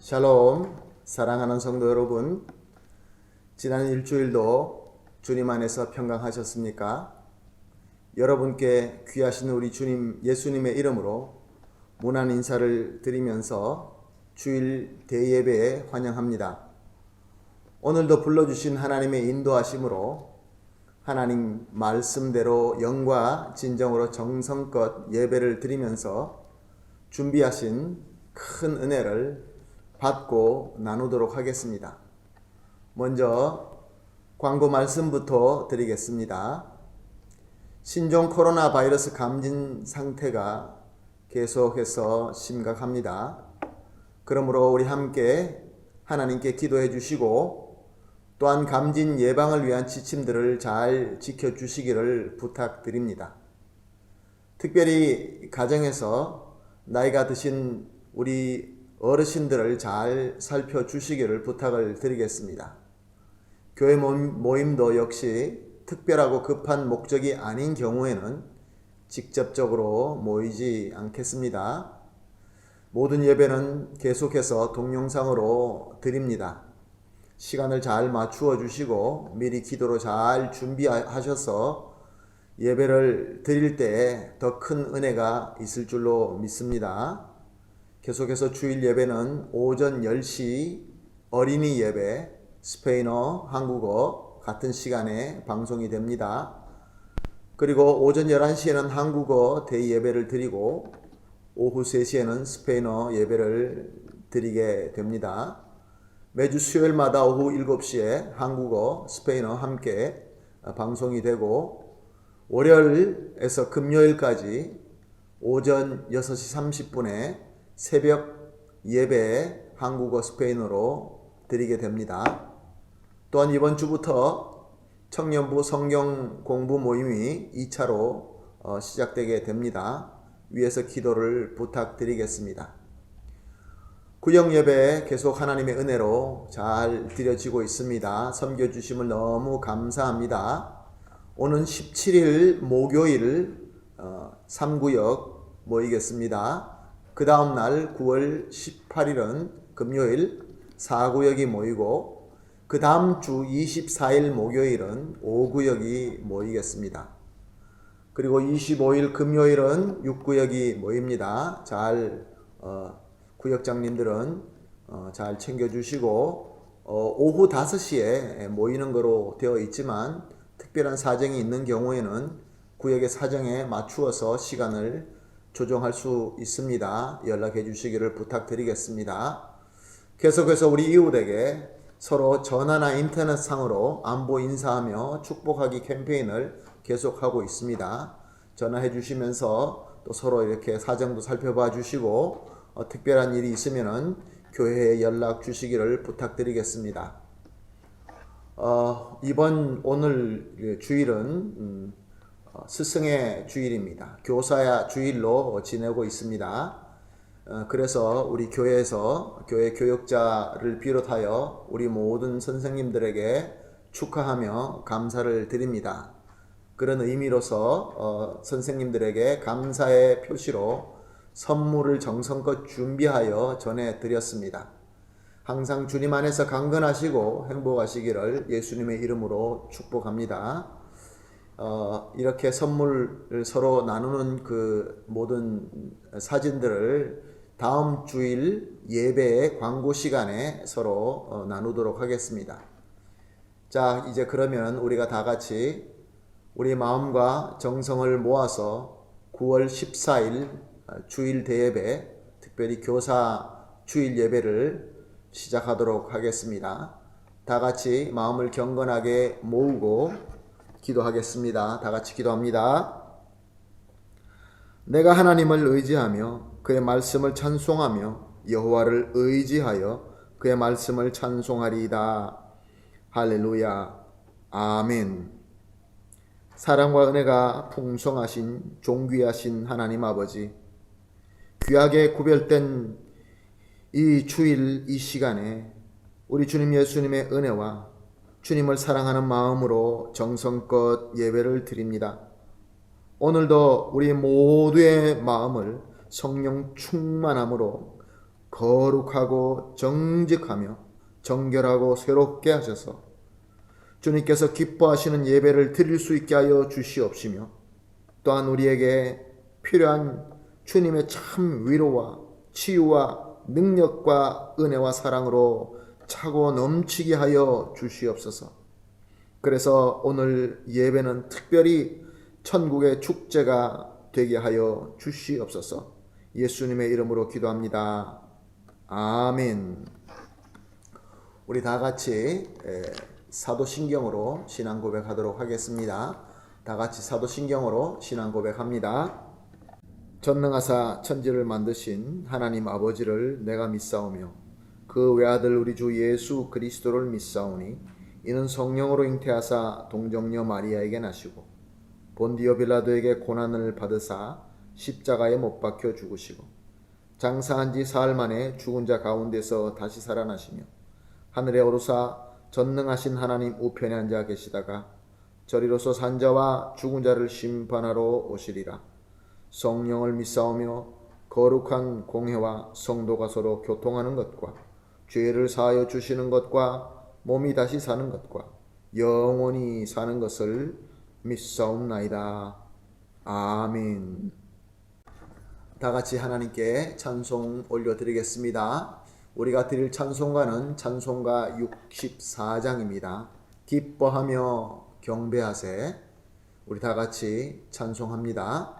샬롬, 사랑하는 성도 여러분, 지난 일주일도 주님 안에서 평강하셨습니까? 여러분께 귀하신 우리 주님 예수님의 이름으로 문안 인사를 드리면서 주일 대예배에 환영합니다. 오늘도 불러주신 하나님의 인도하심으로 하나님 말씀대로 영과 진정으로 정성껏 예배를 드리면서 준비하신 큰 은혜를 받고 나누도록 하겠습니다. 먼저 광고 말씀부터 드리겠습니다. 신종 코로나 바이러스 감진 상태가 계속해서 심각합니다. 그러므로 우리 함께 하나님께 기도해 주시고 또한 감진 예방을 위한 지침들을 잘 지켜주시기를 부탁드립니다. 특별히 가정에서 나이가 드신 우리 어르신들을 잘 살펴주시기를 부탁을 드리겠습니다. 교회 모임도 역시 특별하고 급한 목적이 아닌 경우에는 직접적으로 모이지 않겠습니다. 모든 예배는 계속해서 동영상으로 드립니다. 시간을 잘 맞추어 주시고 미리 기도로 잘 준비하셔서 예배를 드릴 때 더 큰 은혜가 있을 줄로 믿습니다. 계속해서 주일 예배는 오전 10시 어린이 예배, 스페인어, 한국어 같은 시간에 방송이 됩니다. 그리고 오전 11시에는 한국어 대예배를 드리고 오후 3시에는 스페인어 예배를 드리게 됩니다. 매주 수요일마다 오후 7시에 한국어, 스페인어 함께 방송이 되고 월요일에서 금요일까지 오전 6시 30분에 새벽 예배 한국어, 스페인어로 드리게 됩니다. 또한 이번 주부터 청년부 성경 공부 모임이 2차로 시작되게 됩니다. 위에서 기도를 부탁드리겠습니다. 구역 예배 계속 하나님의 은혜로 잘 드려지고 있습니다. 섬겨주심을 너무 감사합니다. 오는 17일 목요일 3구역 모이겠습니다. 그 다음 날 9월 18일은 금요일 4구역이 모이고 그 다음 주 24일 목요일은 5구역이 모이겠습니다. 그리고 25일 금요일은 6구역이 모입니다. 잘 구역장님들은 잘 챙겨주시고 오후 5시에 모이는 거로 되어 있지만 특별한 사정이 있는 경우에는 구역의 사정에 맞추어서 시간을 조정할 수 있습니다. 연락해 주시기를 부탁드리겠습니다. 계속해서 우리 이웃에게 서로 전화나 인터넷상으로 안부 인사하며 축복하기 캠페인을 계속하고 있습니다. 전화해 주시면서 또 서로 이렇게 사정도 살펴봐 주시고 특별한 일이 있으면은 교회에 연락 주시기를 부탁드리겠습니다. 오늘 주일은 스승의 주일입니다. 교사야 주일로 지내고 있습니다. 그래서 우리 교회에서 교회 교역자를 비롯하여 우리 모든 선생님들에게 축하하며 감사를 드립니다. 그런 의미로서 선생님들에게 감사의 표시로 선물을 정성껏 준비하여 전해드렸습니다. 항상 주님 안에서 강건하시고 행복하시기를 예수님의 이름으로 축복합니다. 이렇게 선물을 서로 나누는 그 모든 사진들을 다음 주일 예배의 광고 시간에 서로 나누도록 하겠습니다. 자, 이제 그러면 우리가 다 같이 우리 마음과 정성을 모아서 9월 14일 주일 대예배, 특별히 교사 주일 예배를 시작하도록 하겠습니다. 다 같이 마음을 경건하게 모으고 기도하겠습니다. 다 같이 기도합니다. 내가 하나님을 의지하며 그의 말씀을 찬송하며 여호와를 의지하여 그의 말씀을 찬송하리이다. 할렐루야. 아멘. 사랑과 은혜가 풍성하신 존귀하신 하나님 아버지, 귀하게 구별된 이 주일 이 시간에 우리 주님 예수님의 은혜와 주님을 사랑하는 마음으로 정성껏 예배를 드립니다. 오늘도 우리 모두의 마음을 성령 충만함으로 거룩하고 정직하며 정결하고 새롭게 하셔서 주님께서 기뻐하시는 예배를 드릴 수 있게 하여 주시옵시며, 또한 우리에게 필요한 주님의 참 위로와 치유와 능력과 은혜와 사랑으로 차고 넘치게 하여 주시옵소서. 그래서 오늘 예배는 특별히 천국의 축제가 되게 하여 주시옵소서. 예수님의 이름으로 기도합니다. 아멘. 우리 다 같이 사도신경으로 신앙 고백하도록 하겠습니다. 다 같이 사도신경으로 신앙 고백합니다. 전능하사 천지를 만드신 하나님 아버지를 내가 믿사오며 그 외아들 우리 주 예수 그리스도를 믿사오니 이는 성령으로 잉태하사 동정녀 마리아에게 나시고 본디오 빌라도에게 고난을 받으사 십자가에 못 박혀 죽으시고 장사한 지 사흘 만에 죽은 자 가운데서 다시 살아나시며 하늘에 오르사 전능하신 하나님 우편에 앉아 계시다가 저리로서 산자와 죽은 자를 심판하러 오시리라. 성령을 믿사오며 거룩한 공회와 성도가 서로 교통하는 것과 죄를 사하여 주시는 것과 몸이 다시 사는 것과 영원히 사는 것을 믿사옵나이다. 아멘. 다 같이 하나님께 찬송 올려드리겠습니다. 우리가 드릴 찬송가는 찬송가 64장입니다. 기뻐하며 경배하세. 우리 다 같이 찬송합니다.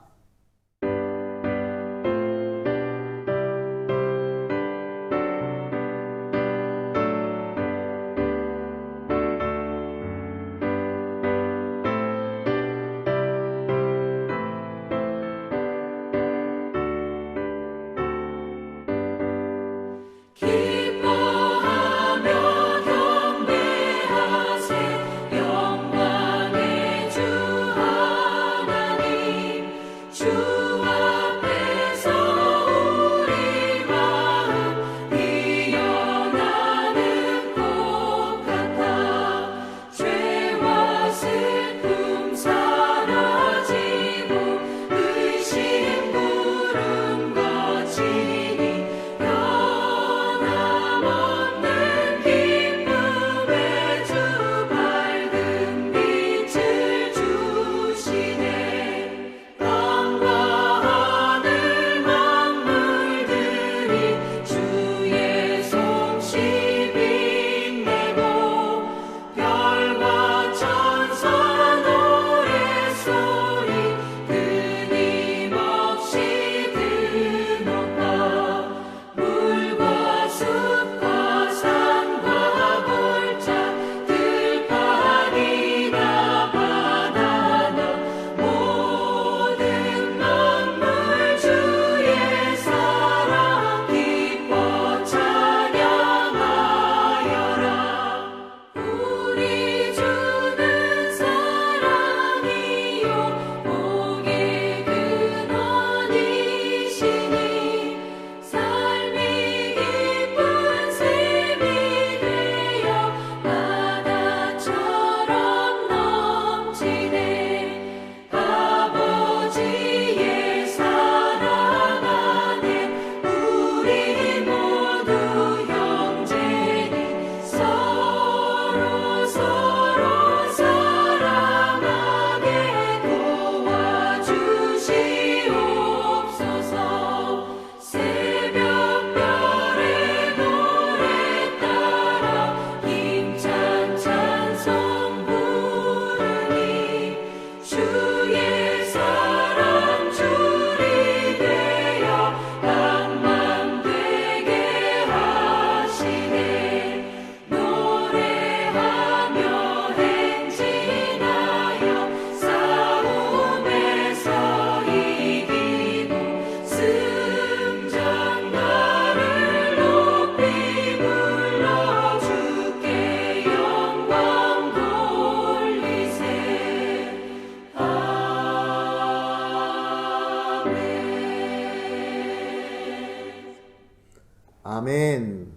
아멘.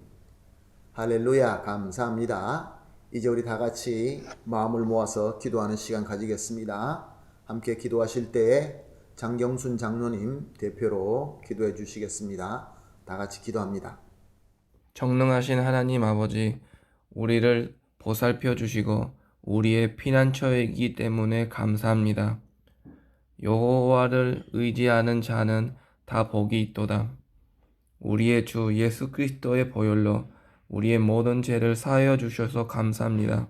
할렐루야. 감사합니다. 이제 우리 다 같이 마음을 모아서 기도하는 시간 가지겠습니다. 함께 기도하실 때에 장경순 장로님 대표로 기도해 주시겠습니다. 다 같이 기도합니다. 전능하신 하나님 아버지, 우리를 보살펴 주시고 우리의 피난처이기 때문에 감사합니다. 여호와를 의지하는 자는 다 복이 있도다. 우리의 주 예수 그리스도의 보혈로 우리의 모든 죄를 사하여 주셔서 감사합니다.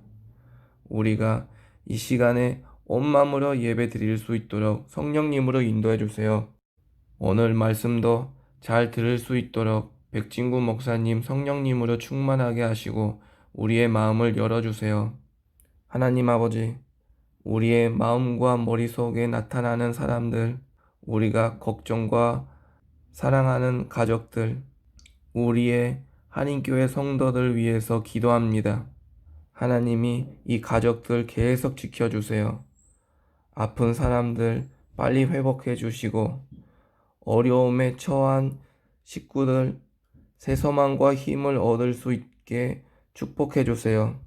우리가 이 시간에 온 마음으로 예배 드릴 수 있도록 성령님으로 인도해 주세요. 오늘 말씀도 잘 들을 수 있도록 백진구 목사님 성령님으로 충만하게 하시고 우리의 마음을 열어주세요. 하나님 아버지, 우리의 마음과 머릿속에 나타나는 사람들, 우리가 걱정과 사랑하는 가족들, 우리의 한인교회 성도들 위해서 기도합니다. 하나님이 이 가족들 계속 지켜주세요. 아픈 사람들 빨리 회복해 주시고 어려움에 처한 식구들 새 소망과 힘을 얻을 수 있게 축복해 주세요.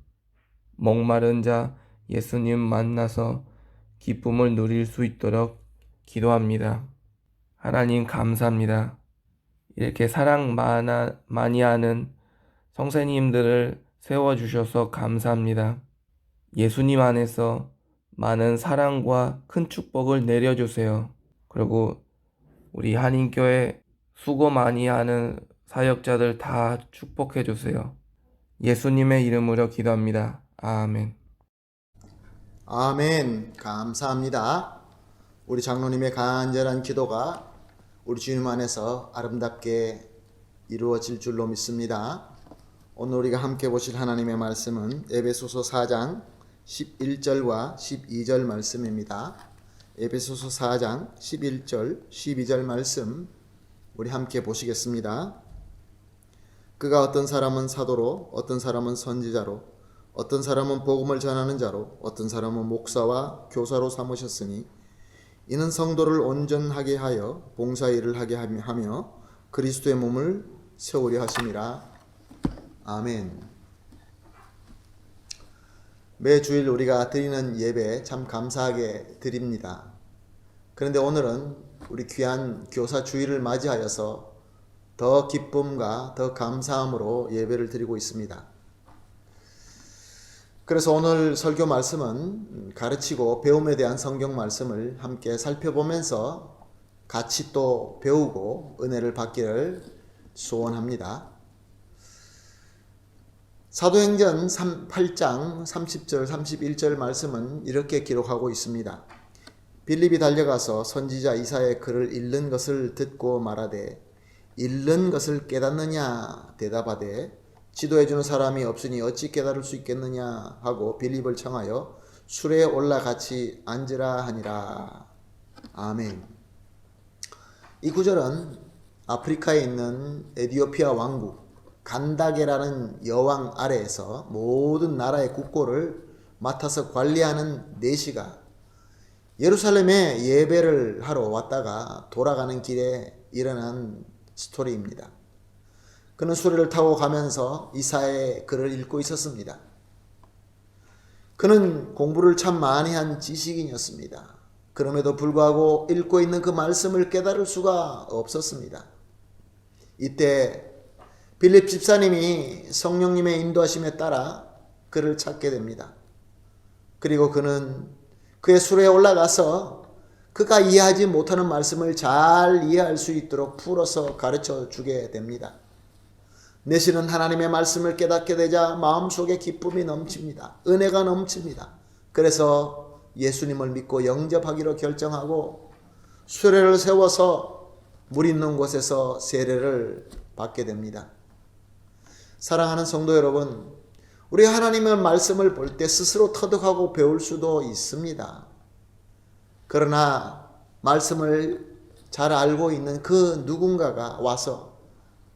목마른 자 예수님 만나서 기쁨을 누릴 수 있도록 기도합니다. 하나님 감사합니다. 이렇게 사랑 많이 하는 성사님들을 세워주셔서 감사합니다. 예수님 안에서 많은 사랑과 큰 축복을 내려주세요. 그리고 우리 한인교회 수고 많이 하는 사역자들 다 축복해 주세요. 예수님의 이름으로 기도합니다. 아멘. 아멘. 감사합니다. 우리 장로님의 간절한 기도가 우리 주님 안에서 아름답게 이루어질 줄로 믿습니다. 오늘 우리가 함께 보실 하나님의 말씀은 에베소서 4장 11절과 12절 말씀입니다. 에베소서 4장 11절 12절 말씀 우리 함께 보시겠습니다. 그가 어떤 사람은 사도로, 어떤 사람은 선지자로, 어떤 사람은 복음을 전하는 자로, 어떤 사람은 목사와 교사로 삼으셨으니 이는 성도를 온전하게 하여 봉사일을 하게 하며 그리스도의 몸을 세우려 하심이라. 아멘. 매 주일 우리가 드리는 예배 참 감사하게 드립니다. 그런데 오늘은 우리 귀한 교사 주일을 맞이하여서 더 기쁨과 더 감사함으로 예배를 드리고 있습니다. 그래서 오늘 설교 말씀은 가르치고 배움에 대한 성경 말씀을 함께 살펴보면서 같이 또 배우고 은혜를 받기를 소원합니다. 사도행전 8장 30절 31절 말씀은 이렇게 기록하고 있습니다. 빌립이 달려가서 선지자 이사야의 글을 읽는 것을 듣고 말하되 읽는 것을 깨닫느냐 대답하되 지도해주는 사람이 없으니 어찌 깨달을 수 있겠느냐 하고 빌립을 청하여 수레에 올라 같이 앉으라 하니라. 아멘. 이 구절은 아프리카에 있는 에티오피아 왕국 간다게라는 여왕 아래에서 모든 나라의 국고를 맡아서 관리하는 내시가 예루살렘에 예배를 하러 왔다가 돌아가는 길에 일어난 스토리입니다. 그는 수레를 타고 가면서 이사야의 글을 읽고 있었습니다. 그는 공부를 참 많이 한 지식인이었습니다. 그럼에도 불구하고 읽고 있는 그 말씀을 깨달을 수가 없었습니다. 이때 빌립 집사님이 성령님의 인도하심에 따라 그를 찾게 됩니다. 그리고 그는 그의 수레에 올라가서 그가 이해하지 못하는 말씀을 잘 이해할 수 있도록 풀어서 가르쳐 주게 됩니다. 내시는 하나님의 말씀을 깨닫게 되자 마음속에 기쁨이 넘칩니다. 은혜가 넘칩니다. 그래서 예수님을 믿고 영접하기로 결정하고 수레를 세워서 물 있는 곳에서 세례를 받게 됩니다. 사랑하는 성도 여러분, 우리 하나님의 말씀을 볼 때 스스로 터득하고 배울 수도 있습니다. 그러나 말씀을 잘 알고 있는 그 누군가가 와서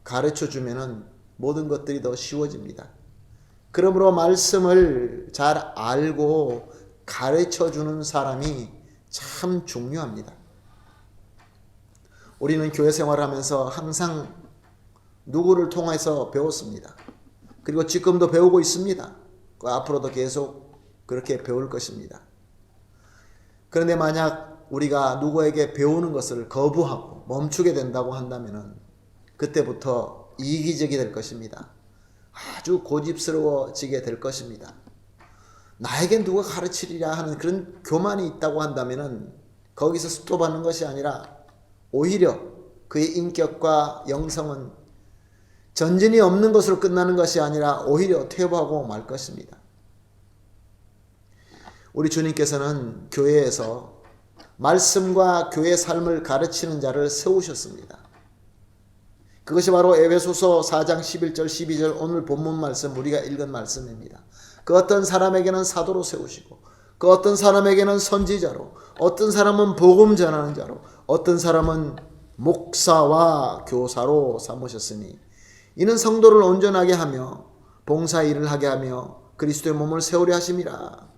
가르쳐 주면은 모든 것들이 더 쉬워집니다. 그러므로 말씀을 잘 알고 가르쳐 주는 사람이 참 중요합니다. 우리는 교회 생활하면서 항상 누구를 통해서 배웠습니다. 그리고 지금도 배우고 있습니다. 앞으로도 계속 그렇게 배울 것입니다. 그런데 만약 우리가 누구에게 배우는 것을 거부하고 멈추게 된다고 한다면 그때부터 이기적이 될 것입니다. 아주 고집스러워지게 될 것입니다. 나에게 누가 가르치리라 하는 그런 교만이 있다고 한다면은 거기서 스톱하는 것이 아니라 오히려 그의 인격과 영성은 전진이 없는 것으로 끝나는 것이 아니라 오히려 퇴보하고 말 것입니다. 우리 주님께서는 교회에서 말씀과 교회 삶을 가르치는 자를 세우셨습니다. 그것이 바로 에베소서 4장 11절 12절 오늘 본문 말씀 우리가 읽은 말씀입니다. 그 어떤 사람에게는 사도로 세우시고 그 어떤 사람에게는 선지자로 어떤 사람은 복음 전하는 자로 어떤 사람은 목사와 교사로 삼으셨으니 이는 성도를 온전하게 하며 봉사 일을 하게 하며 그리스도의 몸을 세우려 하심이라.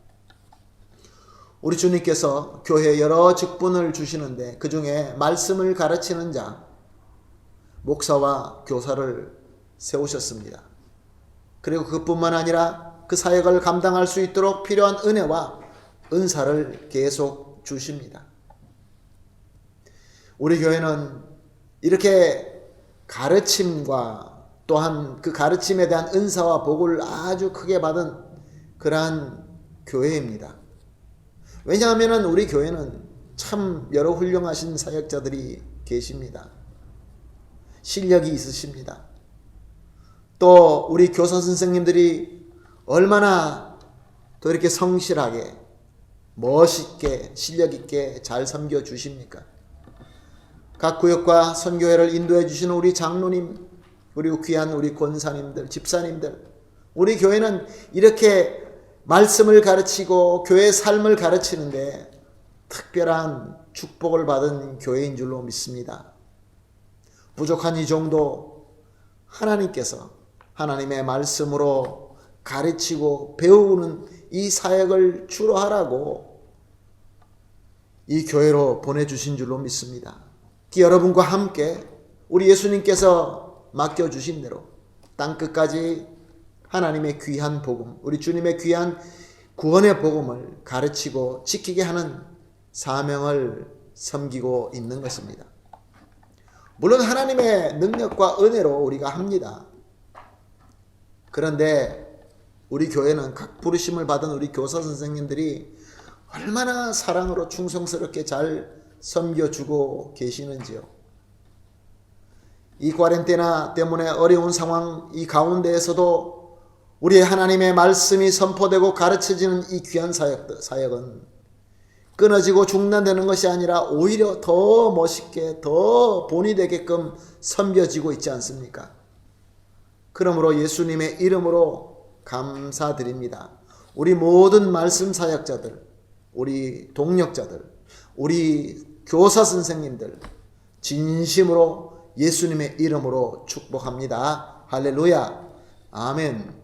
우리 주님께서 교회에 여러 직분을 주시는데 그 중에 말씀을 가르치는 자 목사와 교사를 세우셨습니다. 그리고 그뿐만 아니라 그 사역을 감당할 수 있도록 필요한 은혜와 은사를 계속 주십니다. 우리 교회는 이렇게 가르침과 또한 그 가르침에 대한 은사와 복을 아주 크게 받은 그러한 교회입니다. 왜냐하면 우리 교회는 참 여러 훌륭하신 사역자들이 계십니다. 실력이 있으십니다. 또 우리 교사 선생님들이 얼마나 또 이렇게 성실하게 멋있게 실력 있게 잘 섬겨 주십니까? 각 구역과 선교회를 인도해 주시는 우리 장로님 그리고 귀한 우리 권사님들 집사님들 우리 교회는 이렇게 말씀을 가르치고 교회의 삶을 가르치는데 특별한 축복을 받은 교회인 줄로 믿습니다. 부족한 이 정도 하나님께서 하나님의 말씀으로 가르치고 배우는 이 사역을 주로 하라고 이 교회로 보내주신 줄로 믿습니다. 여러분과 함께 우리 예수님께서 맡겨주신 대로 땅끝까지 하나님의 귀한 복음, 우리 주님의 귀한 구원의 복음을 가르치고 지키게 하는 사명을 섬기고 있는 것입니다. 물론 하나님의 능력과 은혜로 우리가 합니다. 그런데 우리 교회는 각 부르심을 받은 우리 교사 선생님들이 얼마나 사랑으로 충성스럽게 잘 섬겨주고 계시는지요. 이 과렌티나 때문에 어려운 상황 이 가운데에서도 우리 하나님의 말씀이 선포되고 가르쳐지는 이 귀한 사역은 끊어지고 중단되는 것이 아니라 오히려 더 멋있게 더 본이 되게끔 섬겨지고 있지 않습니까? 그러므로 예수님의 이름으로 감사드립니다. 우리 모든 말씀 사역자들, 우리 동력자들, 우리 교사 선생님들 진심으로 예수님의 이름으로 축복합니다. 할렐루야. 아멘.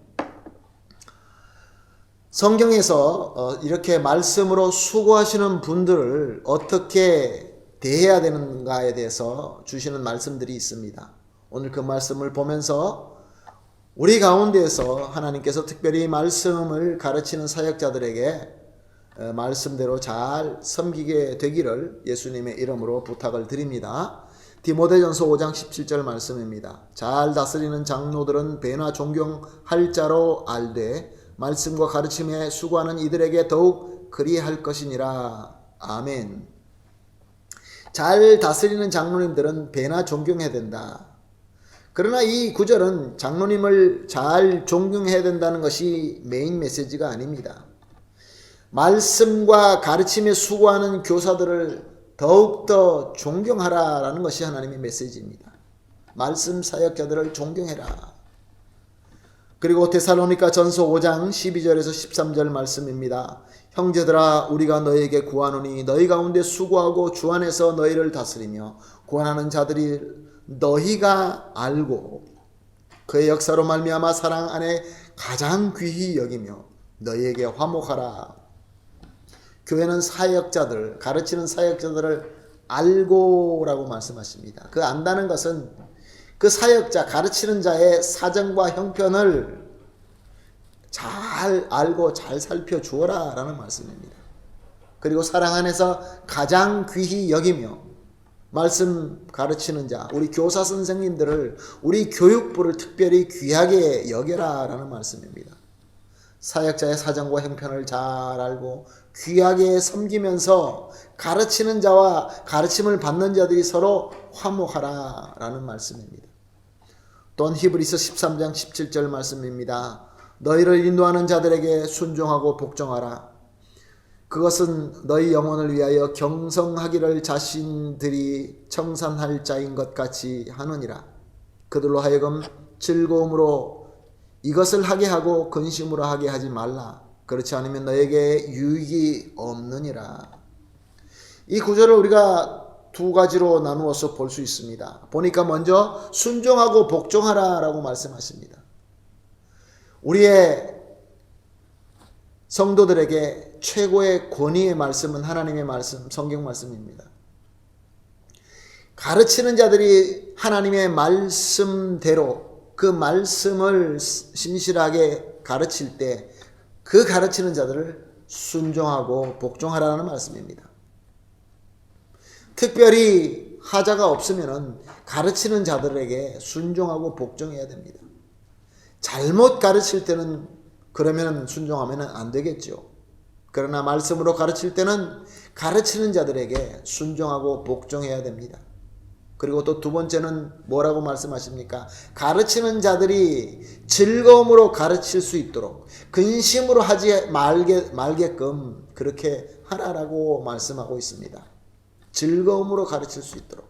성경에서 이렇게 말씀으로 수고하시는 분들을 어떻게 대해야 되는가에 대해서 주시는 말씀들이 있습니다. 오늘 그 말씀을 보면서 우리 가운데에서 하나님께서 특별히 말씀을 가르치는 사역자들에게 말씀대로 잘 섬기게 되기를 예수님의 이름으로 부탁을 드립니다. 디모데전서 5장 17절 말씀입니다. 잘 다스리는 장로들은 배나 존경할 자로 알되 말씀과 가르침에 수고하는 이들에게 더욱 그리할 것이니라. 아멘. 잘 다스리는 장로님들은 배나 존경해야 된다. 그러나 이 구절은 장로님을 잘 존경해야 된다는 것이 메인 메시지가 아닙니다. 말씀과 가르침에 수고하는 교사들을 더욱더 존경하라라는 것이 하나님의 메시지입니다. 말씀 사역자들을 존경해라. 그리고 데살로니가 전서 5장 12절에서 13절 말씀입니다. 형제들아 우리가 너희에게 구하노니 너희 가운데 수고하고 주 안에서 너희를 다스리며 구원하는 자들이 너희가 알고 그의 역사로 말미암아 사랑 안에 가장 귀히 여기며 너희에게 화목하라. 교회는 사역자들, 가르치는 사역자들을 알고라고 말씀하십니다. 그 안다는 것은 그 사역자, 가르치는 자의 사정과 형편을 잘 알고 잘 살펴주어라 라는 말씀입니다. 그리고 사랑 안에서 가장 귀히 여기며 말씀 가르치는 자, 우리 교사 선생님들을 우리 교육부를 특별히 귀하게 여겨라 라는 말씀입니다. 사역자의 사정과 형편을 잘 알고 귀하게 섬기면서 가르치는 자와 가르침을 받는 자들이 서로 화목하라 라는 말씀입니다. 또한 히브리서 13장 17절 말씀입니다. 너희를 인도하는 자들에게 순종하고 복종하라. 그것은 너희 영혼을 위하여 경성하기를 자신들이 청산할 자인 것 같이 하느니라. 그들로 하여금 즐거움으로 이것을 하게 하고 근심으로 하게 하지 말라. 그렇지 않으면 너에게 유익이 없느니라. 이 구절을 우리가 두 가지로 나누어서 볼 수 있습니다. 보니까 먼저 순종하고 복종하라 라고 말씀하십니다. 우리의 성도들에게 최고의 권위의 말씀은 하나님의 말씀, 성경 말씀입니다. 가르치는 자들이 하나님의 말씀대로 그 말씀을 신실하게 가르칠 때 그 가르치는 자들을 순종하고 복종하라는 말씀입니다. 특별히 하자가 없으면 가르치는 자들에게 순종하고 복종해야 됩니다. 잘못 가르칠 때는 그러면 순종하면 안 되겠죠. 그러나 말씀으로 가르칠 때는 가르치는 자들에게 순종하고 복종해야 됩니다. 그리고 또 두 번째는 뭐라고 말씀하십니까? 가르치는 자들이 즐거움으로 가르칠 수 있도록 근심으로 하지 말게끔 그렇게 하라라고 말씀하고 있습니다. 즐거움으로 가르칠 수 있도록,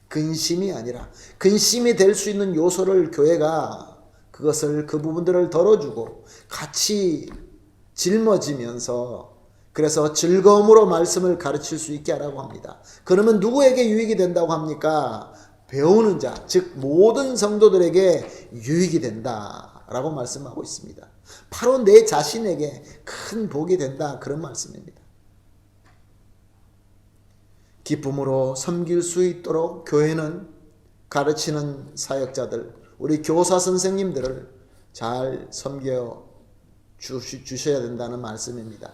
근심이 아니라 근심이 될 수 있는 요소를 교회가 그것을 그 부분들을 덜어주고 같이 짊어지면서 그래서 즐거움으로 말씀을 가르칠 수 있게 하라고 합니다. 그러면 누구에게 유익이 된다고 합니까? 배우는 자, 즉 모든 성도들에게 유익이 된다라고 말씀하고 있습니다. 바로 내 자신에게 큰 복이 된다 그런 말씀입니다. 기쁨으로 섬길 수 있도록 교회는 가르치는 사역자들, 우리 교사 선생님들을 잘 섬겨 주셔야 된다는 말씀입니다.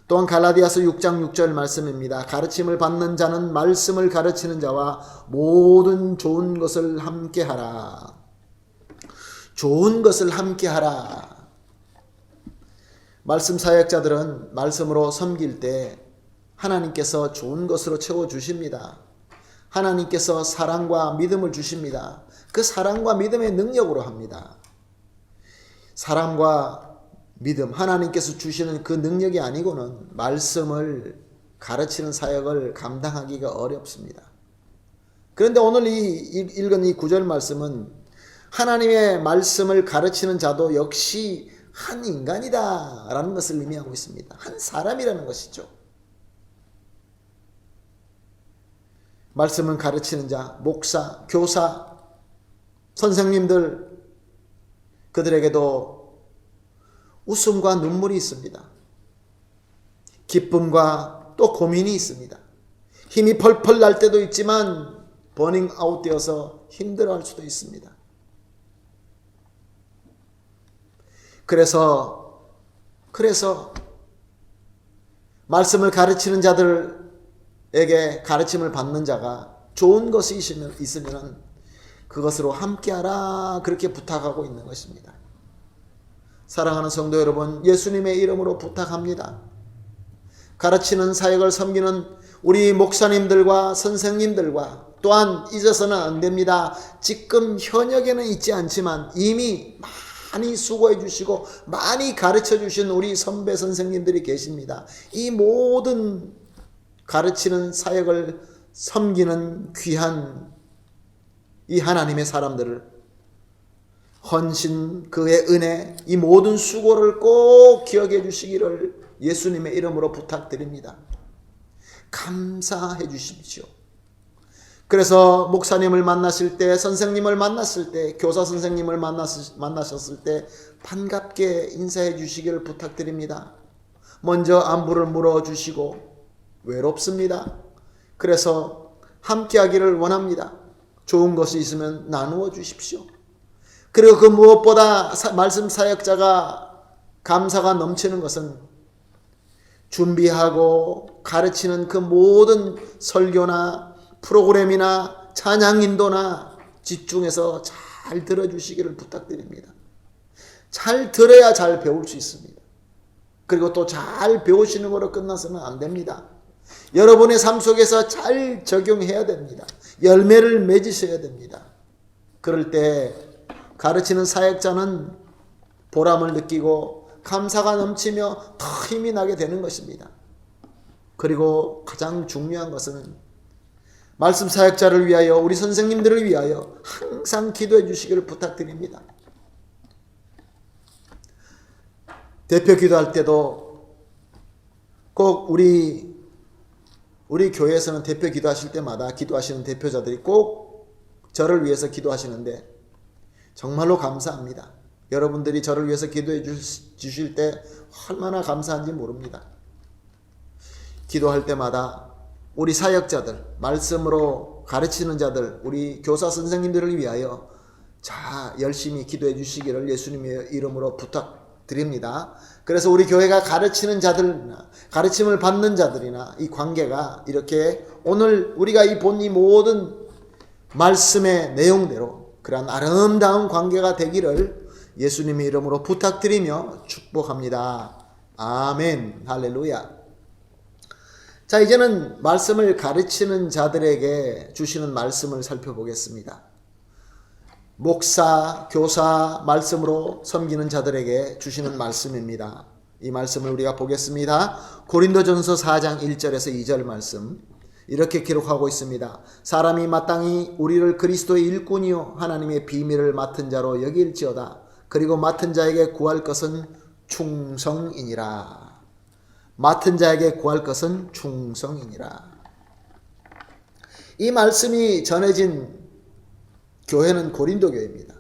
또한 갈라디아서 6장 6절 말씀입니다. 가르침을 받는 자는 말씀을 가르치는 자와 모든 좋은 것을 함께하라. 좋은 것을 함께하라. 말씀 사역자들은 말씀으로 섬길 때 하나님께서 좋은 것으로 채워주십니다. 하나님께서 사랑과 믿음을 주십니다. 그 사랑과 믿음의 능력으로 합니다. 사랑과 믿음, 하나님께서 주시는 그 능력이 아니고는 말씀을 가르치는 사역을 감당하기가 어렵습니다. 그런데 오늘 읽은 이 구절 말씀은 하나님의 말씀을 가르치는 자도 역시 한 인간이다 라는 것을 의미하고 있습니다. 한 사람이라는 것이죠. 말씀을 가르치는 자, 목사, 교사, 선생님들, 그들에게도 웃음과 눈물이 있습니다. 기쁨과 또 고민이 있습니다. 힘이 펄펄 날 때도 있지만 버닝 아웃 되어서 힘들어할 수도 있습니다. 그래서 말씀을 가르치는 자들에게 가르침을 받는 자가 좋은 것이 있으면 그것으로 함께하라 그렇게 부탁하고 있는 것입니다. 사랑하는 성도 여러분, 예수님의 이름으로 부탁합니다. 가르치는 사역을 섬기는 우리 목사님들과 선생님들과 또한 잊어서는 안 됩니다. 지금 현역에는 있지 않지만 이미 많이 수고해 주시고 많이 가르쳐 주신 우리 선배 선생님들이 계십니다. 이 모든 가르치는 사역을 섬기는 귀한 이 하나님의 사람들을 헌신, 그의 은혜, 이 모든 수고를 꼭 기억해 주시기를 예수님의 이름으로 부탁드립니다. 감사해 주십시오. 그래서 목사님을 만나실 때, 선생님을 만났을 때, 교사 선생님을 만나셨을 때 반갑게 인사해 주시기를 부탁드립니다. 먼저 안부를 물어주시고 외롭습니다. 그래서 함께하기를 원합니다. 좋은 것이 있으면 나누어 주십시오. 그리고 그 무엇보다 말씀 사역자가 감사가 넘치는 것은 준비하고 가르치는 그 모든 설교나 프로그램이나 찬양 인도나 집중해서 잘 들어주시기를 부탁드립니다. 잘 들어야 잘 배울 수 있습니다. 그리고 또 잘 배우시는 거로 끝나서는 안 됩니다. 여러분의 삶 속에서 잘 적용해야 됩니다. 열매를 맺으셔야 됩니다. 그럴 때 가르치는 사역자는 보람을 느끼고 감사가 넘치며 더 힘이 나게 되는 것입니다. 그리고 가장 중요한 것은 말씀 사역자를 위하여, 우리 선생님들을 위하여 항상 기도해 주시기를 부탁드립니다. 대표 기도할 때도 꼭 우리 교회에서는 대표 기도하실 때마다 기도하시는 대표자들이 꼭 저를 위해서 기도하시는데 정말로 감사합니다. 여러분들이 저를 위해서 기도해 주실 때 얼마나 감사한지 모릅니다. 기도할 때마다 우리 사역자들, 말씀으로 가르치는 자들, 우리 교사 선생님들을 위하여 열심히 기도해 주시기를 예수님의 이름으로 부탁드립니다. 그래서 우리 교회가 가르치는 자들이나 가르침을 받는 자들이나 이 관계가 이렇게 오늘 우리가 이 본 이 모든 말씀의 내용대로 그러한 아름다운 관계가 되기를 예수님의 이름으로 부탁드리며 축복합니다. 아멘. 할렐루야. 자, 이제는 말씀을 가르치는 자들에게 주시는 말씀을 살펴보겠습니다. 목사, 교사, 말씀으로 섬기는 자들에게 주시는 말씀입니다. 이 말씀을 우리가 보겠습니다. 고린도전서 4장 1절에서 2절 말씀 이렇게 기록하고 있습니다. 사람이 마땅히 우리를 그리스도의 일꾼이요 하나님의 비밀을 맡은 자로 여길지어다. 그리고 맡은 자에게 구할 것은 충성이니라. 맡은 자에게 구할 것은 충성이니라. 이 말씀이 전해진 교회는 고린도 교회입니다.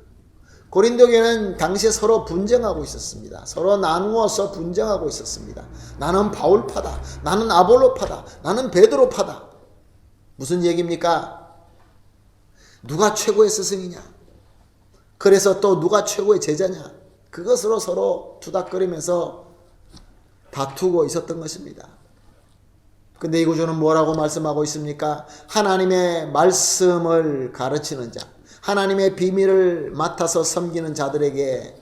고린도 교회는 당시에 서로 분쟁하고 있었습니다. 서로 나누어서 분쟁하고 있었습니다. 나는 바울파다. 나는 아볼로파다. 나는 베드로파다. 무슨 얘기입니까? 누가 최고의 스승이냐? 그래서 또 누가 최고의 제자냐? 그것으로 서로 투닥거리면서 다투고 있었던 것입니다. 근데 이 구조는 뭐라고 말씀하고 있습니까? 하나님의 말씀을 가르치는 자, 하나님의 비밀을 맡아서 섬기는 자들에게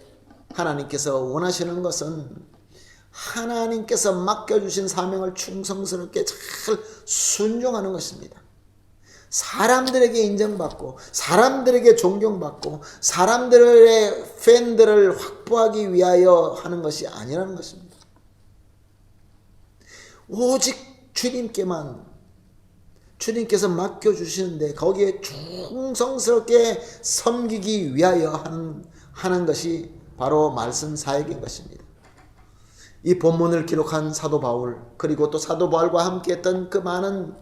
하나님께서 원하시는 것은 하나님께서 맡겨주신 사명을 충성스럽게 잘 순종하는 것입니다. 사람들에게 인정받고 사람들에게 존경받고 사람들의 팬들을 확보하기 위하여 하는 것이 아니라는 것입니다. 오직 주님께서 맡겨주시는데 거기에 충성스럽게 섬기기 위하여 하는 것이 바로 말씀 사역인 것입니다. 이 본문을 기록한 사도 바울, 그리고 또 사도 바울과 함께 했던 그 많은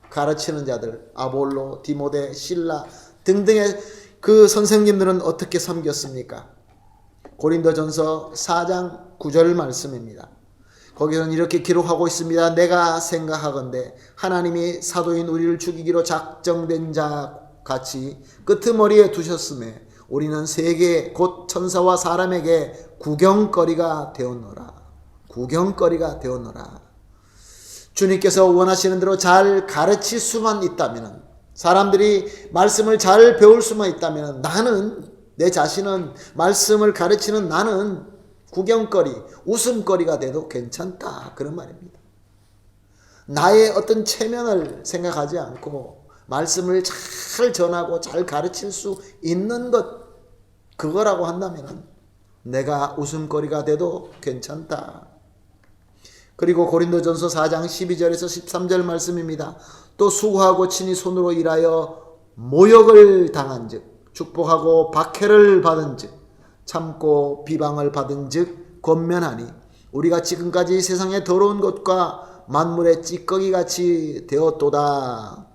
가르치는 자들, 아볼로, 디모데, 실라 등등의 그 선생님들은 어떻게 섬겼습니까? 고린도전서 4장 9절 말씀입니다. 거기서는 이렇게 기록하고 있습니다. 내가 생각하건대 하나님이 사도인 우리를 죽이기로 작정된 자 같이 끄트머리에 두셨음에 우리는 세계 곧 천사와 사람에게 구경거리가 되었노라. 구경거리가 되었노라. 주님께서 원하시는 대로 잘 가르칠 수만 있다면, 사람들이 말씀을 잘 배울 수만 있다면, 나는, 내 자신은 말씀을 가르치는 나는 구경거리, 웃음거리가 돼도 괜찮다. 그런 말입니다. 나의 어떤 체면을 생각하지 않고 말씀을 잘 전하고 잘 가르칠 수 있는 것, 그거라고 한다면 내가 웃음거리가 돼도 괜찮다. 그리고 고린도전서 4장 12절에서 13절 말씀입니다. 또 수고하고 친히 손으로 일하여 모욕을 당한 즉 축복하고 박해를 받은 즉 참고 비방을 받은 즉 권면하니 우리가 지금까지 세상의 더러운 것과 만물의 찌꺼기같이 되었도다.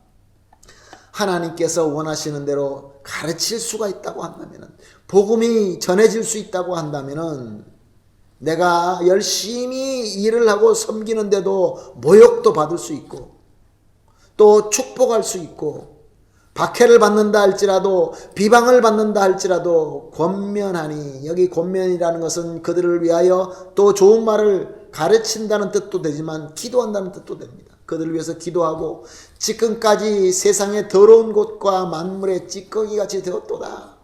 하나님께서 원하시는 대로 가르칠 수가 있다고 한다면, 복음이 전해질 수 있다고 한다면, 내가 열심히 일을 하고 섬기는데도 모욕도 받을 수 있고 또 축복할 수 있고 박해를 받는다 할지라도 비방을 받는다 할지라도 권면하니, 여기 권면이라는 것은 그들을 위하여 또 좋은 말을 가르친다는 뜻도 되지만 기도한다는 뜻도 됩니다. 그들을 위해서 기도하고 지금까지 세상의 더러운 곳과 만물의 찌꺼기같이 되었도다.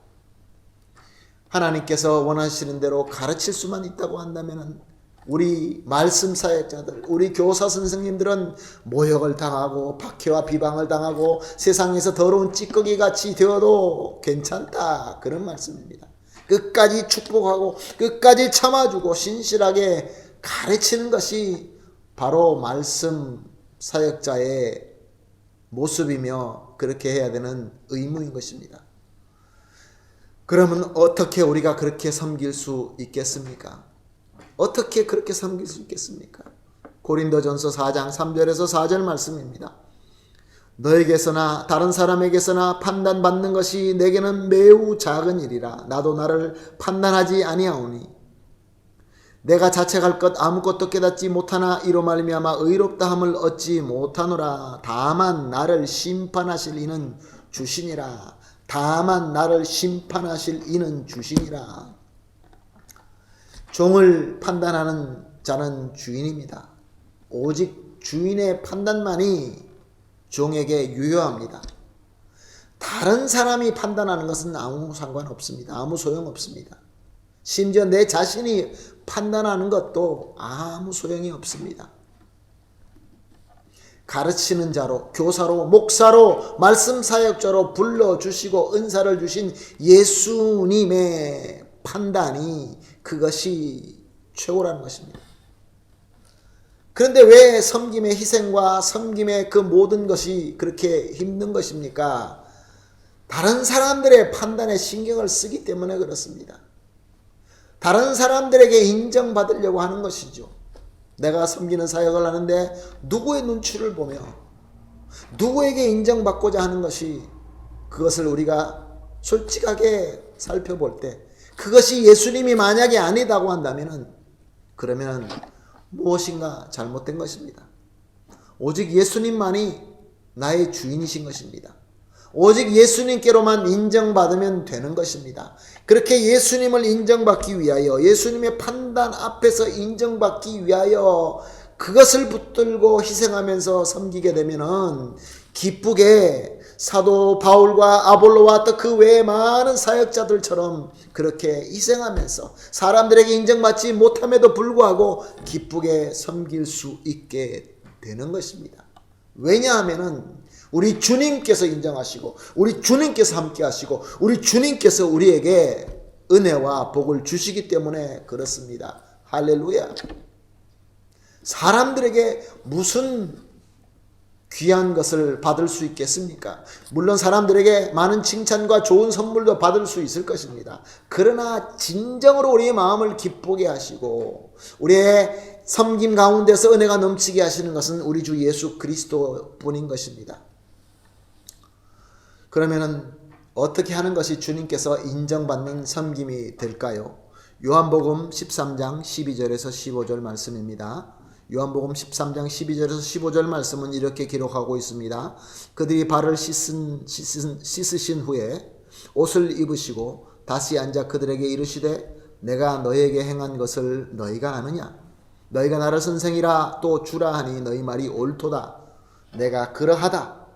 하나님께서 원하시는 대로 가르칠 수만 있다고 한다면 우리 말씀 사역자들, 우리 교사 선생님들은 모욕을 당하고 박해와 비방을 당하고 세상에서 더러운 찌꺼기같이 되어도 괜찮다, 그런 말씀입니다. 끝까지 축복하고 끝까지 참아주고 신실하게 가르치는 것이 바로 말씀 사역자의 모습이며 그렇게 해야 되는 의무인 것입니다. 그러면 어떻게 우리가 그렇게 섬길 수 있겠습니까? 어떻게 그렇게 섬길 수 있겠습니까? 고린도전서 4장 3절에서 4절 말씀입니다. 너에게서나 다른 사람에게서나 판단받는 것이 내게는 매우 작은 일이라. 나도 나를 판단하지 아니하오니 내가 자책할 것 아무것도 깨닫지 못하나 이로 말미암아 의롭다 함을 얻지 못하노라. 다만 나를 심판하실 이는 주시니라. 다만 나를 심판하실 이는 주시니라. 종을 판단하는 자는 주인입니다. 오직 주인의 판단만이 종에게 유효합니다. 다른 사람이 판단하는 것은 아무 상관없습니다. 아무 소용없습니다. 심지어 내 자신이 판단하는 것도 아무 소용이 없습니다. 가르치는 자로, 교사로, 목사로, 말씀 사역자로 불러주시고 은사를 주신 예수님의 판단이 그것이 최고라는 것입니다. 그런데 왜 섬김의 희생과 섬김의 그 모든 것이 그렇게 힘든 것입니까? 다른 사람들의 판단에 신경을 쓰기 때문에 그렇습니다. 다른 사람들에게 인정받으려고 하는 것이죠. 내가 섬기는 사역을 하는데 누구의 눈치를 보며 누구에게 인정받고자 하는 것이, 그것을 우리가 솔직하게 살펴볼 때 그것이 예수님이 만약에 아니다고 한다면 그러면 무엇인가 잘못된 것입니다. 오직 예수님만이 나의 주인이신 것입니다. 오직 예수님께로만 인정받으면 되는 것입니다. 그렇게 예수님을 인정받기 위하여, 예수님의 판단 앞에서 인정받기 위하여 그것을 붙들고 희생하면서 섬기게 되면은 기쁘게 사도 바울과 아볼로와 또 그 외에 많은 사역자들처럼 그렇게 희생하면서 사람들에게 인정받지 못함에도 불구하고 기쁘게 섬길 수 있게 되는 것입니다. 왜냐하면은 우리 주님께서 인정하시고 우리 주님께서 함께 하시고 우리 주님께서 우리에게 은혜와 복을 주시기 때문에 그렇습니다. 할렐루야. 사람들에게 무슨 귀한 것을 받을 수 있겠습니까? 물론 사람들에게 많은 칭찬과 좋은 선물도 받을 수 있을 것입니다. 그러나 진정으로 우리의 마음을 기쁘게 하시고 우리의 섬김 가운데서 은혜가 넘치게 하시는 것은 우리 주 예수 그리스도 뿐인 것입니다. 그러면은 어떻게 하는 것이 주님께서 인정받는 섬김이 될까요? 요한복음 13장 12절에서 15절 말씀입니다. 요한복음 13장 12절에서 15절 말씀은 이렇게 기록하고 있습니다. 그들이 발을 씻으신 후에 옷을 입으시고 다시 앉아 그들에게 이르시되 내가 너희에게 행한 것을 너희가 아느냐? 너희가 나를 선생이라 또 주라 하니 너희 말이 옳도다. 내가 그러하다.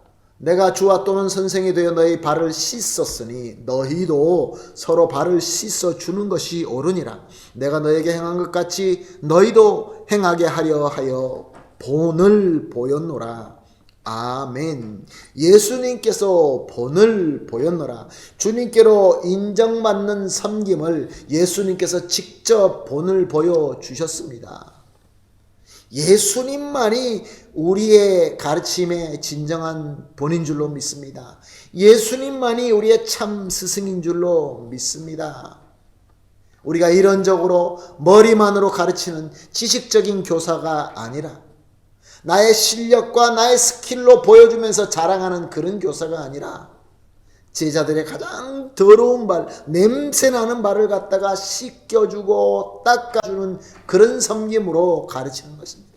내가 주와 또는 선생이 되어 너희 발을 씻었으니 너희도 서로 발을 씻어 주는 것이 옳으니라. 내가 너에게 행한 것 같이 너희도 행하게 하려 하여 본을 보였노라. 아멘. 예수님께서 본을 보였노라. 주님께로 인정받는 섬김을 예수님께서 직접 본을 보여주셨습니다. 예수님만이 우리의 가르침의 진정한 본인 줄로 믿습니다. 예수님만이 우리의 참 스승인 줄로 믿습니다. 우리가 이론적으로 머리만으로 가르치는 지식적인 교사가 아니라 나의 실력과 나의 스킬로 보여주면서 자랑하는 그런 교사가 아니라 제자들의 가장 더러운 발, 냄새나는 발을 갖다가 씻겨주고 닦아주는 그런 섬김으로 가르치는 것입니다.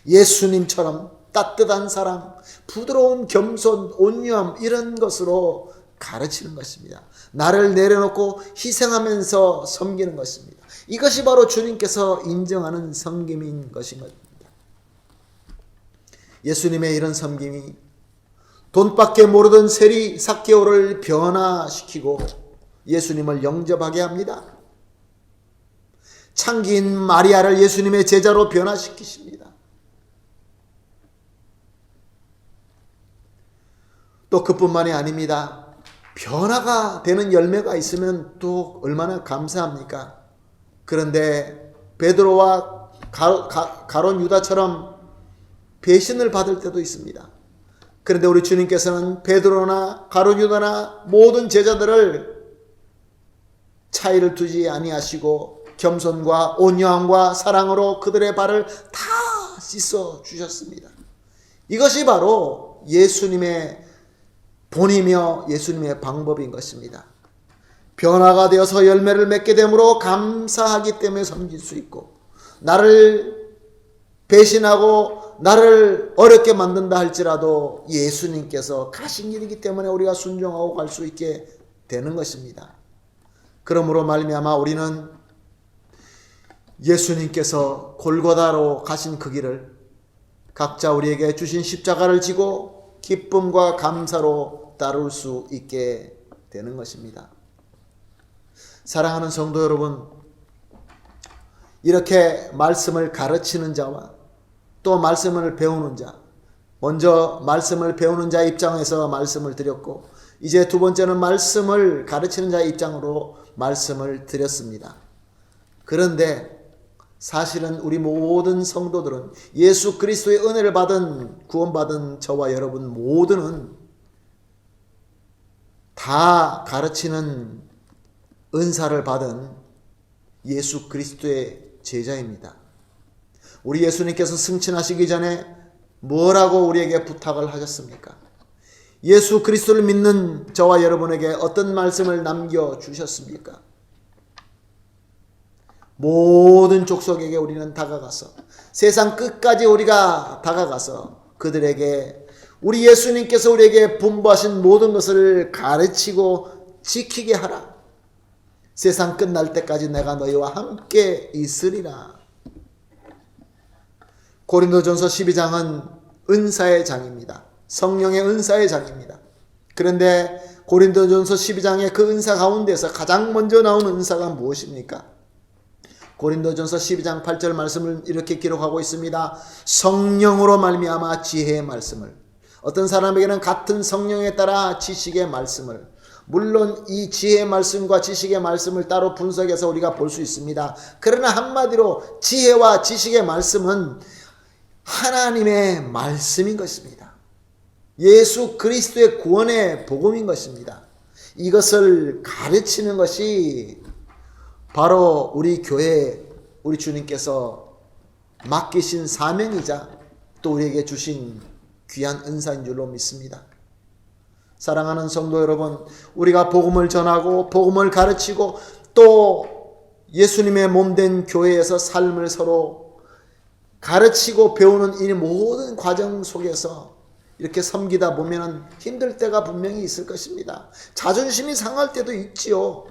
예수님처럼 따뜻한 사랑, 부드러운 겸손, 온유함 이런 것으로 가르치는 것입니다. 나를 내려놓고 희생하면서 섬기는 것입니다. 이것이 바로 주님께서 인정하는 섬김인 것인 것입니다. 예수님의 이런 섬김이 돈밖에 모르던 세리 삭개오를 변화시키고 예수님을 영접하게 합니다. 창기인 마리아를 예수님의 제자로 변화시키십니다. 또 그뿐만이 아닙니다. 변화가 되는 열매가 있으면 또 얼마나 감사합니까? 그런데 베드로와 가론 유다처럼 배신을 받을 때도 있습니다. 그런데 우리 주님께서는 베드로나 가론 유다나 모든 제자들을 차이를 두지 아니하시고 겸손과 온유함과 사랑으로 그들의 발을 다 씻어 주셨습니다. 이것이 바로 예수님의 본이며 예수님의 방법인 것입니다. 변화가 되어서 열매를 맺게 되므로 감사하기 때문에 섬길 수 있고, 나를 배신하고 나를 어렵게 만든다 할지라도 예수님께서 가신 길이기 때문에 우리가 순종하고 갈 수 있게 되는 것입니다. 그러므로 말미암아 우리는 예수님께서 골고다로 가신 그 길을 각자 우리에게 주신 십자가를 지고 기쁨과 감사로 따를 수 있게 되는 것입니다. 사랑하는 성도 여러분, 이렇게 말씀을 가르치는 자와 또 말씀을 배우는 자, 먼저 말씀을 배우는 자 입장에서 말씀을 드렸고, 이제 두 번째는 말씀을 가르치는 자의 입장으로 말씀을 드렸습니다. 그런데 사실은 우리 모든 성도들은 예수 그리스도의 은혜를 받은, 구원받은 저와 여러분 모두는 다 가르치는 은사를 받은 예수 그리스도의 제자입니다. 우리 예수님께서 승천하시기 전에 뭐라고 우리에게 부탁을 하셨습니까? 예수 그리스도를 믿는 저와 여러분에게 어떤 말씀을 남겨주셨습니까? 모든 족속에게 우리는 다가가서, 세상 끝까지 우리가 다가가서 그들에게 우리 예수님께서 우리에게 분부하신 모든 것을 가르치고 지키게 하라. 세상 끝날 때까지 내가 너희와 함께 있으리라. 고린도전서 12장은 은사의 장입니다. 성령의 은사의 장입니다. 그런데 고린도전서 12장의 그 은사 가운데서 가장 먼저 나오는 은사가 무엇입니까? 고린도전서 12장 8절 말씀을 이렇게 기록하고 있습니다. 성령으로 말미암아 지혜의 말씀을, 어떤 사람에게는 같은 성령에 따라 지식의 말씀을, 물론 이 지혜의 말씀과 지식의 말씀을 따로 분석해서 우리가 볼 수 있습니다. 그러나 한마디로 지혜와 지식의 말씀은 하나님의 말씀인 것입니다. 예수 그리스도의 구원의 복음인 것입니다. 이것을 가르치는 것이 바로 우리 교회, 우리 주님께서 맡기신 사명이자 또 우리에게 주신 귀한 은사인 줄로 믿습니다. 사랑하는 성도 여러분, 우리가 복음을 전하고 복음을 가르치고 또 예수님의 몸된 교회에서 삶을 서로 가르치고 배우는 이 모든 과정 속에서 이렇게 섬기다 보면 힘들 때가 분명히 있을 것입니다. 자존심이 상할 때도 있지요.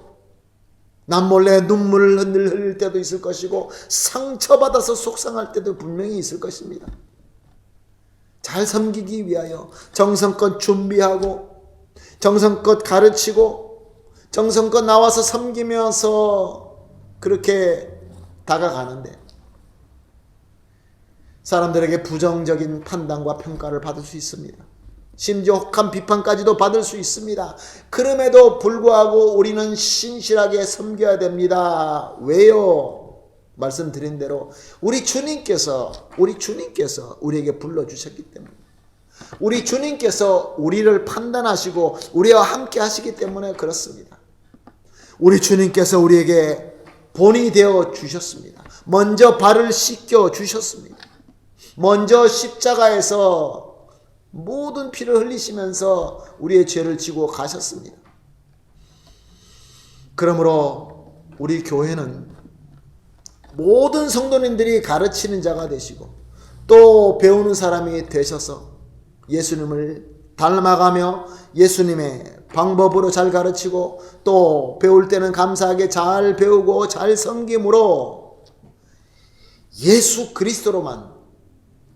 남몰래 눈물을 흘릴 때도 있을 것이고 상처받아서 속상할 때도 분명히 있을 것입니다. 잘 섬기기 위하여 정성껏 준비하고 정성껏 가르치고 정성껏 나와서 섬기면서 그렇게 다가가는데 사람들에게 부정적인 판단과 평가를 받을 수 있습니다. 심지어 혹한 비판까지도 받을 수 있습니다. 그럼에도 불구하고 우리는 신실하게 섬겨야 됩니다. 왜요? 말씀드린 대로 우리 주님께서 우리에게 불러주셨기 때문에, 우리 주님께서 우리를 판단하시고 우리와 함께 하시기 때문에 그렇습니다. 우리 주님께서 우리에게 본이 되어 주셨습니다. 먼저 발을 씻겨 주셨습니다. 먼저 십자가에서 모든 피를 흘리시면서 우리의 죄를 지고 가셨습니다. 그러므로 우리 교회는 모든 성도님들이 가르치는 자가 되시고 또 배우는 사람이 되셔서 예수님을 닮아가며 예수님의 방법으로 잘 가르치고 또 배울 때는 감사하게 잘 배우고 잘 섬김으로 예수 그리스도로만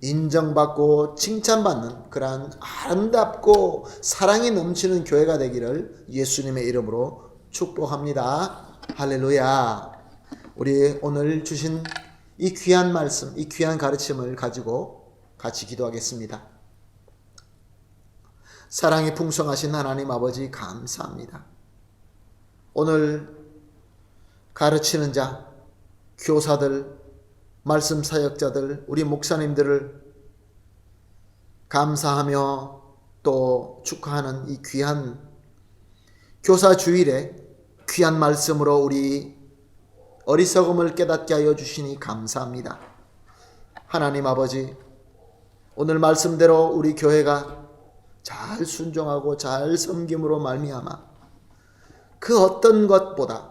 인정받고 칭찬받는 그러한 아름답고 사랑이 넘치는 교회가 되기를 예수님의 이름으로 축복합니다. 할렐루야. 우리 오늘 주신 이 귀한 말씀, 이 귀한 가르침을 가지고 같이 기도하겠습니다. 사랑이 풍성하신 하나님 아버지 감사합니다. 오늘 가르치는 자, 교사들, 말씀 사역자들, 우리 목사님들을 감사하며 또 축하하는 이 귀한 교사 주일에 귀한 말씀으로 우리 어리석음을 깨닫게 하여 주시니 감사합니다. 하나님 아버지, 오늘 말씀대로 우리 교회가 잘 순종하고 잘 섬김으로 말미암아 그 어떤 것보다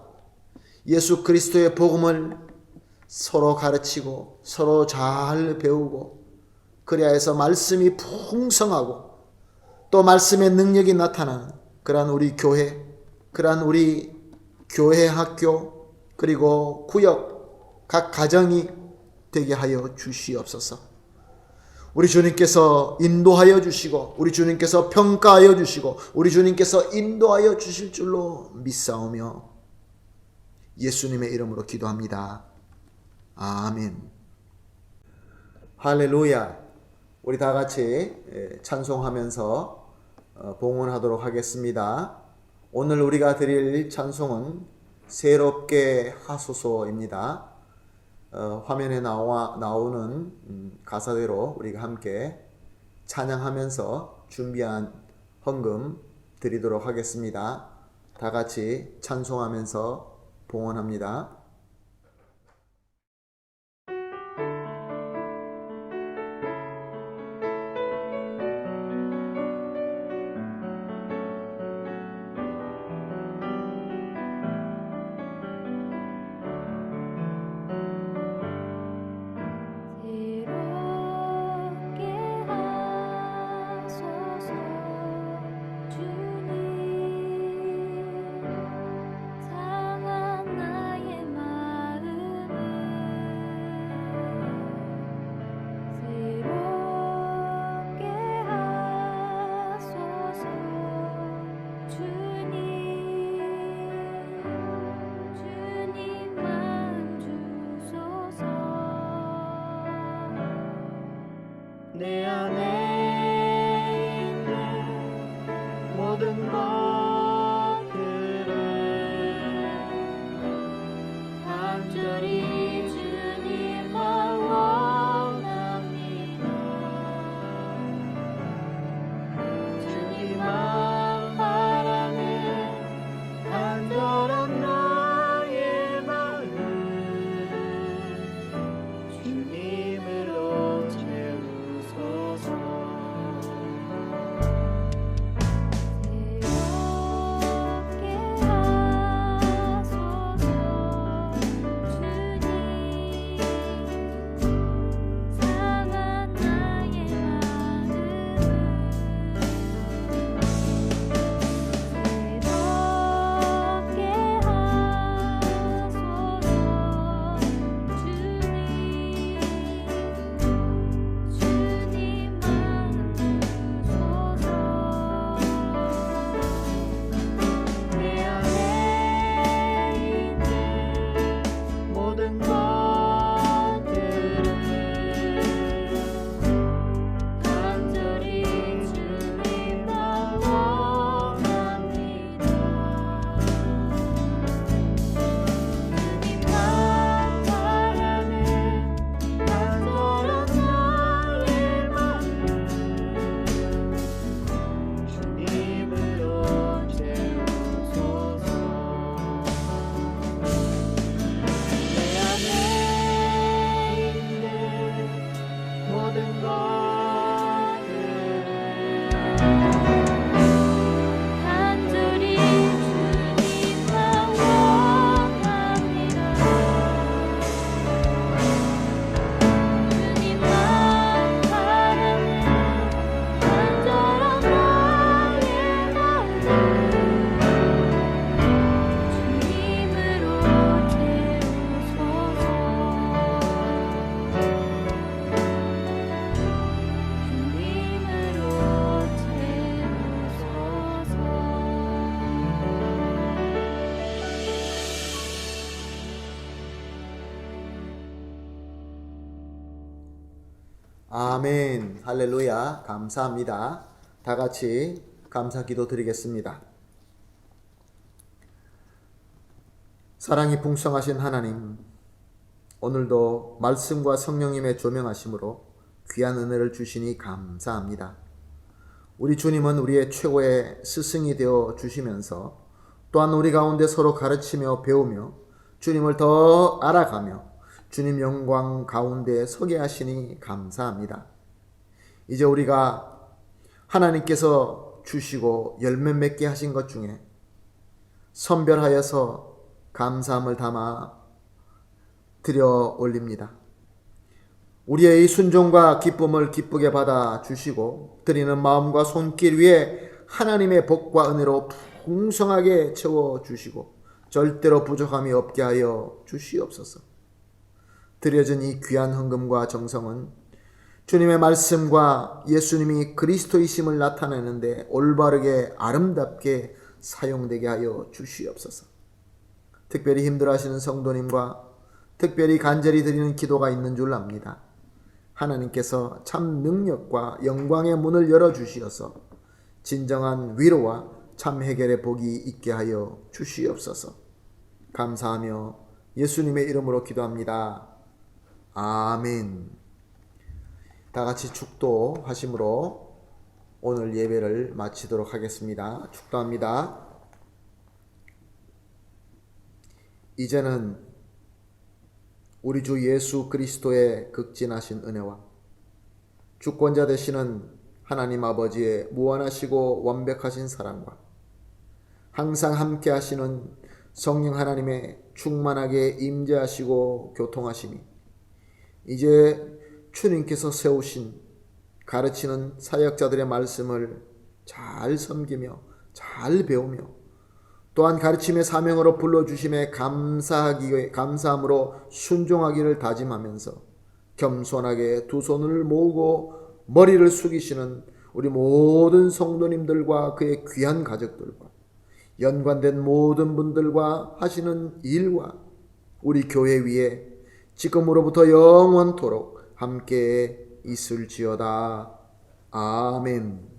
예수 그리스도의 복음을 서로 가르치고 서로 잘 배우고 그래야 해서 말씀이 풍성하고 또 말씀의 능력이 나타나는 그러한 우리 교회, 그러한 우리 교회 학교 그리고 구역 각 가정이 되게 하여 주시옵소서. 우리 주님께서 인도하여 주시고 우리 주님께서 평가하여 주시고 우리 주님께서 인도하여 주실 줄로 믿사오며 예수님의 이름으로 기도합니다. 아멘. 할렐루야. 우리 다 같이 찬송하면서 봉헌하도록 하겠습니다. 오늘 우리가 드릴 찬송은 새롭게 하소서입니다. 화면에 나오는 가사대로 우리가 함께 찬양하면서 준비한 헌금 드리도록 하겠습니다. 다 같이 찬송하면서 봉헌합니다. 내 안에 있는 모든 것들을 간절히 주님만 원합니다. 주님만 바라는 간절한 나의 마음 주님으로 채우소서. 아멘. 할렐루야. 감사합니다. 다 같이 감사 기도 드리겠습니다. 사랑이 풍성하신 하나님, 오늘도 말씀과 성령님의 조명하심으로 귀한 은혜를 주시니 감사합니다. 우리 주님은 우리의 최고의 스승이 되어 주시면서 또한 우리 가운데 서로 가르치며 배우며 주님을 더 알아가며 주님 영광 가운데 서게 하시니 감사합니다. 이제 우리가 하나님께서 주시고 열매 맺게 하신 것 중에 선별하여서 감사함을 담아 드려 올립니다. 우리의 이 순종과 기쁨을 기쁘게 받아 주시고 드리는 마음과 손길 위에 하나님의 복과 은혜로 풍성하게 채워 주시고 절대로 부족함이 없게 하여 주시옵소서. 드려진 이 귀한 헌금과 정성은 주님의 말씀과 예수님이 그리스도이심을 나타내는데 올바르게 아름답게 사용되게 하여 주시옵소서. 특별히 힘들어하시는 성도님과 특별히 간절히 드리는 기도가 있는 줄 압니다. 하나님께서 참 능력과 영광의 문을 열어주시어서 진정한 위로와 참 해결의 복이 있게 하여 주시옵소서. 감사하며 예수님의 이름으로 기도합니다. 아멘. 다 같이 축도하심으로 오늘 예배를 마치도록 하겠습니다. 축도합니다. 이제는 우리 주 예수 그리스도의 극진하신 은혜와 주권자 되시는 하나님 아버지의 무한하시고 완벽하신 사랑과 항상 함께 하시는 성령 하나님의 충만하게 임재하시고 교통하심이 이제 주님께서 세우신 가르치는 사역자들의 말씀을 잘 섬기며 잘 배우며 또한 가르침의 사명으로 불러주심에 감사함으로 순종하기를 다짐하면서 겸손하게 두 손을 모으고 머리를 숙이시는 우리 모든 성도님들과 그의 귀한 가족들과 연관된 모든 분들과 하시는 일과 우리 교회 위에 지금으로부터 영원토록 함께 있을지어다. 아멘.